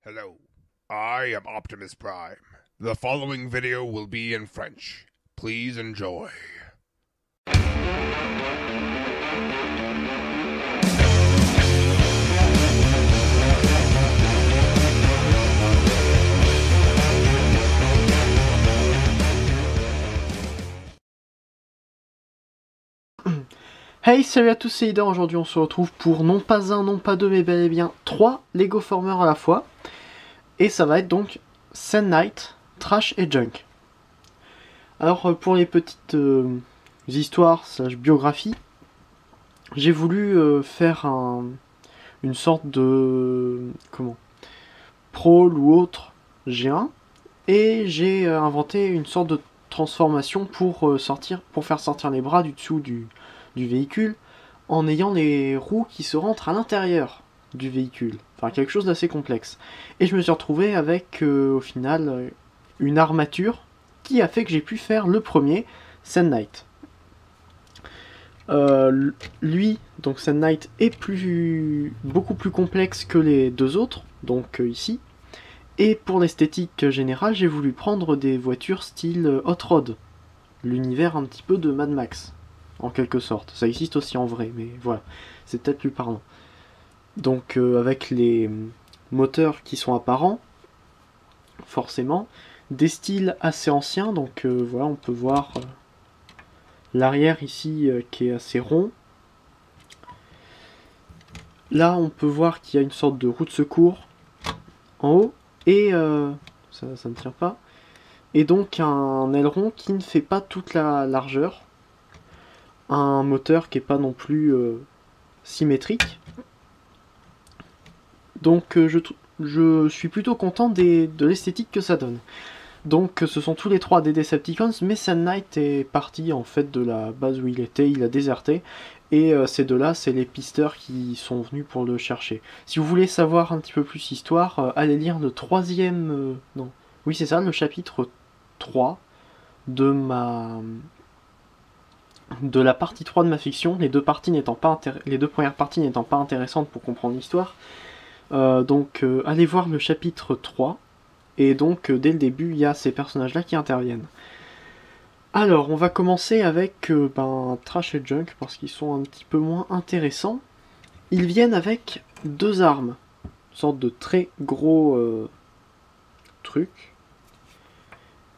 Hello, I am Optimus Prime. The following video will be in French. Please enjoy. Hey, salut à tous, c'est Ida. Aujourd'hui on se retrouve pour non pas un, non pas deux, mais bel et bien 3 Lego Formers à la fois. Et ça va être donc Sand Knight, Trash et Junk. Alors pour les petites histoires slash biographies, j'ai voulu faire une sorte de... comment, Prol ou autre G1. Et j'ai inventé une sorte de transformation pour faire sortir les bras du dessous du véhicule en ayant les roues qui se rentrent à l'intérieur du véhicule. Enfin, quelque chose d'assez complexe. Et je me suis retrouvé avec, au final, une armature qui a fait que j'ai pu faire le premier, Sand Knight. Lui, donc Sand Knight, est beaucoup plus complexe que les deux autres, donc ici. Et pour l'esthétique générale, j'ai voulu prendre des voitures style Hot Rod, l'univers un petit peu de Mad Max, en quelque sorte. Ça existe aussi en vrai, mais voilà, c'est peut-être plus parlant. Donc avec les moteurs qui sont apparents, forcément, des styles assez anciens, donc voilà, on peut voir l'arrière ici qui est assez rond. Là, on peut voir qu'il y a une sorte de roue de secours en haut, et ça ne tient pas. Et donc un aileron qui ne fait pas toute la largeur. Un moteur qui n'est pas non plus symétrique. Donc je suis plutôt content de l'esthétique que ça donne. Donc ce sont tous les trois des Decepticons, mais Sand Knight est parti en fait de la base où il était, il a déserté. Et ces deux-là, c'est les pisteurs qui sont venus pour le chercher. Si vous voulez savoir un petit peu plus l'histoire, allez lire le troisième... non. Oui, c'est ça, le chapitre 3 de la partie 3 de ma fiction, les deux premières parties n'étant pas intéressantes pour comprendre l'histoire. Donc allez voir le chapitre 3, et donc dès le début, il y a ces personnages-là qui interviennent. Alors, on va commencer avec Trash et Junk, parce qu'ils sont un petit peu moins intéressants. Ils viennent avec deux armes, une sorte de très gros truc,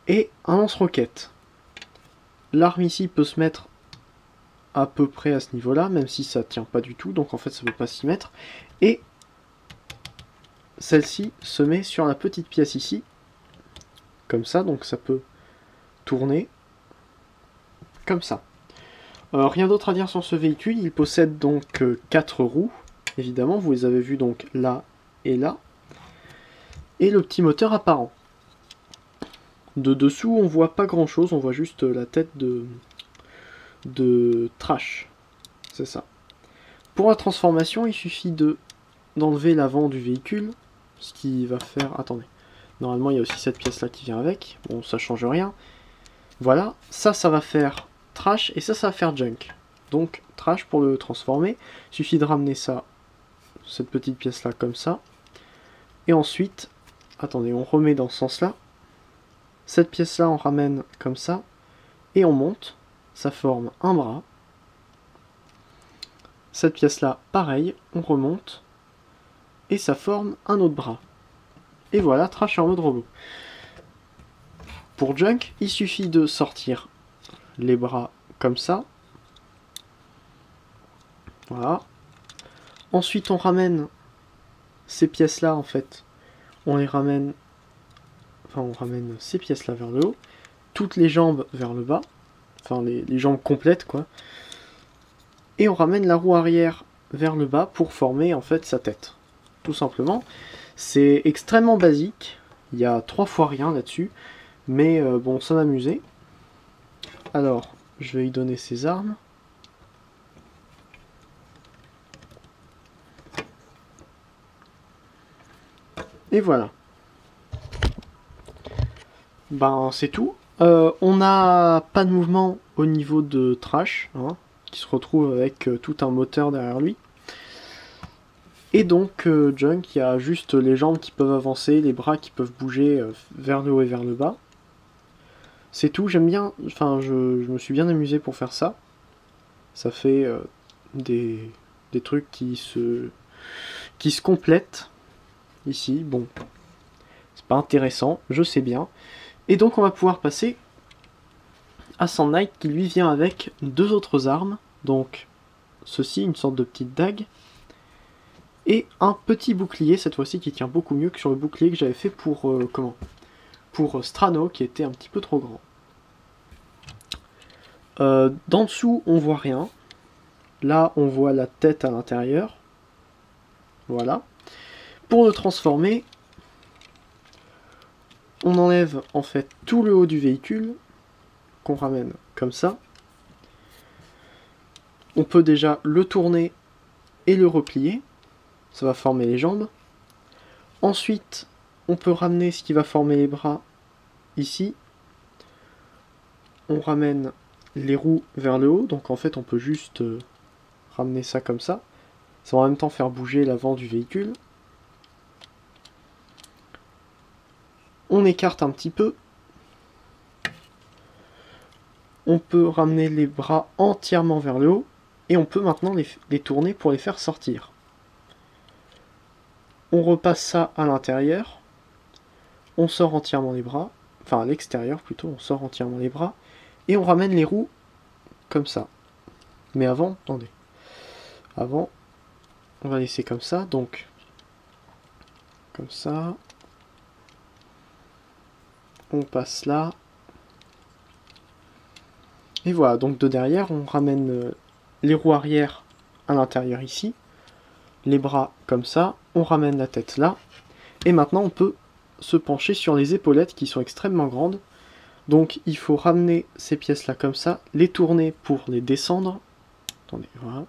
et un lance-roquette. L'arme ici peut se mettre à peu près à ce niveau-là, même si ça tient pas du tout, donc en fait ça ne peut pas s'y mettre. Et celle-ci se met sur la petite pièce ici, comme ça, donc ça peut tourner comme ça. Rien d'autre à dire sur ce véhicule, il possède donc 4 roues, évidemment, vous les avez vues donc là et là, et le petit moteur apparent. De dessous, on voit pas grand chose, on voit juste la tête de Trash, c'est ça. Pour la transformation, il suffit d'enlever l'avant du véhicule, ce qui va faire... Attendez, normalement il y a aussi cette pièce là qui vient avec, bon ça change rien. Voilà, ça va faire Trash et ça va faire Junk. Donc Trash, pour le transformer, il suffit de ramener ça, cette petite pièce là comme ça, et ensuite, attendez, on remet dans ce sens là, cette pièce là on ramène comme ça, et on monte, ça forme un bras. Cette pièce là, pareil, on remonte, et ça forme un autre bras. Et voilà, Trash est en mode robot. Pour Junk, il suffit de sortir les bras comme ça. Voilà. Ensuite, on ramène ces pièces-là, en fait. On ramène ces pièces-là vers le haut. Toutes les jambes vers le bas. Enfin, les jambes complètes, quoi. Et on ramène la roue arrière vers le bas pour former, en fait, sa tête. Tout simplement. C'est extrêmement basique. Il y a 3 fois rien là-dessus. Mais bon, ça m'amusait. Alors, je vais lui donner ses armes. Et voilà. Ben, c'est tout. On n'a pas de mouvement au niveau de Trash, hein, qui se retrouve avec tout un moteur derrière lui. Et donc Junk, il y a juste les jambes qui peuvent avancer, les bras qui peuvent bouger vers le haut et vers le bas. C'est tout, j'aime bien, enfin je me suis bien amusé pour faire ça. Ça fait des trucs qui se complètent ici. Bon, c'est pas intéressant, je sais bien. Et donc on va pouvoir passer à Sand Knight qui lui vient avec deux autres armes. Donc ceci, une sorte de petite dague. Et un petit bouclier, cette fois-ci qui tient beaucoup mieux que sur le bouclier que j'avais fait pour pour Strano, qui était un petit peu trop grand. D'en dessous, on voit rien. Là, on voit la tête à l'intérieur. Voilà. Pour le transformer, on enlève en fait tout le haut du véhicule, qu'on ramène comme ça. On peut déjà le tourner et le replier. Ça va former les jambes. Ensuite, on peut ramener ce qui va former les bras ici. On ramène les roues vers le haut. Donc en fait, on peut juste ramener ça comme ça. Ça va en même temps faire bouger l'avant du véhicule. On écarte un petit peu. On peut ramener les bras entièrement vers le haut. Et on peut maintenant les tourner pour les faire sortir. On repasse ça à l'intérieur. On sort entièrement les bras. Enfin à l'extérieur plutôt, on sort entièrement les bras. Et on ramène les roues comme ça. Mais avant, attendez. Avant, on va laisser comme ça. Donc, comme ça. On passe là. Et voilà, donc de derrière, on ramène les roues arrière à l'intérieur ici. Les bras comme ça. On ramène la tête là. Et maintenant, on peut se pencher sur les épaulettes qui sont extrêmement grandes. Donc, il faut ramener ces pièces-là comme ça, les tourner pour les descendre. Attendez, voilà.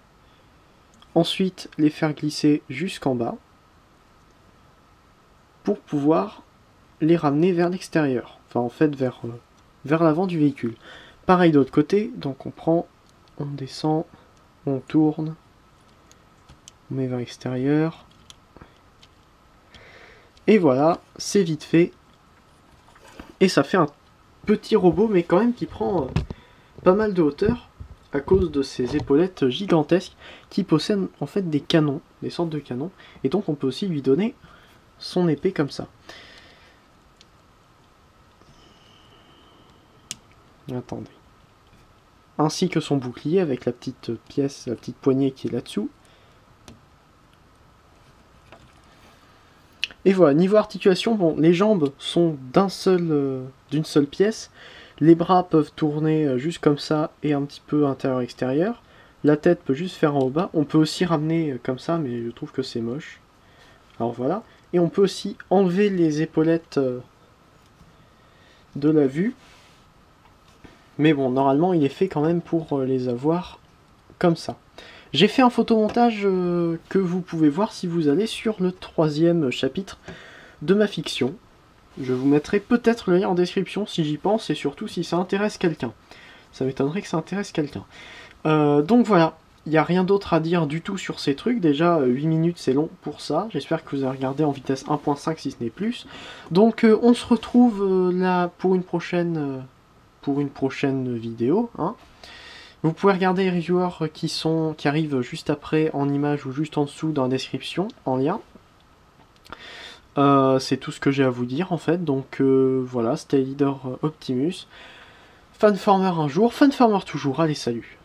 Ensuite, les faire glisser jusqu'en bas pour pouvoir les ramener vers l'extérieur. Enfin, en fait, vers l'avant du véhicule. Pareil de l'autre côté, donc on prend, on descend, on tourne, on met vers l'extérieur. Et voilà, c'est vite fait. Et ça fait un petit robot, mais quand même qui prend pas mal de hauteur à cause de ces épaulettes gigantesques qui possèdent en fait des canons, des sortes de canons. Et donc on peut aussi lui donner son épée comme ça. Attendez. Ainsi que son bouclier avec la petite pièce, la petite poignée qui est là-dessous. Et voilà, niveau articulation, bon, les jambes sont d'une seule pièce. Les bras peuvent tourner juste comme ça et un petit peu intérieur-extérieur. La tête peut juste faire en haut-bas. On peut aussi ramener comme ça, mais je trouve que c'est moche. Alors voilà. Et on peut aussi enlever les épaulettes de la vue. Mais bon, normalement, il est fait quand même pour les avoir comme ça. J'ai fait un photomontage que vous pouvez voir si vous allez sur le 3e chapitre de ma fiction. Je vous mettrai peut-être le lien en description si j'y pense et surtout si ça intéresse quelqu'un. Ça m'étonnerait que ça intéresse quelqu'un. Donc voilà, il n'y a rien d'autre à dire du tout sur ces trucs. Déjà, 8 minutes c'est long pour ça. J'espère que vous avez regardé en vitesse 1.5 si ce n'est plus. Donc on se retrouve là pour une prochaine vidéo. Hein. Vous pouvez regarder les reviewers qui arrivent juste après en image ou juste en dessous dans la description, en lien. C'est tout ce que j'ai à vous dire en fait, donc voilà, c'était Leader Optimus. Fanformer un jour, Fanformer toujours, allez salut.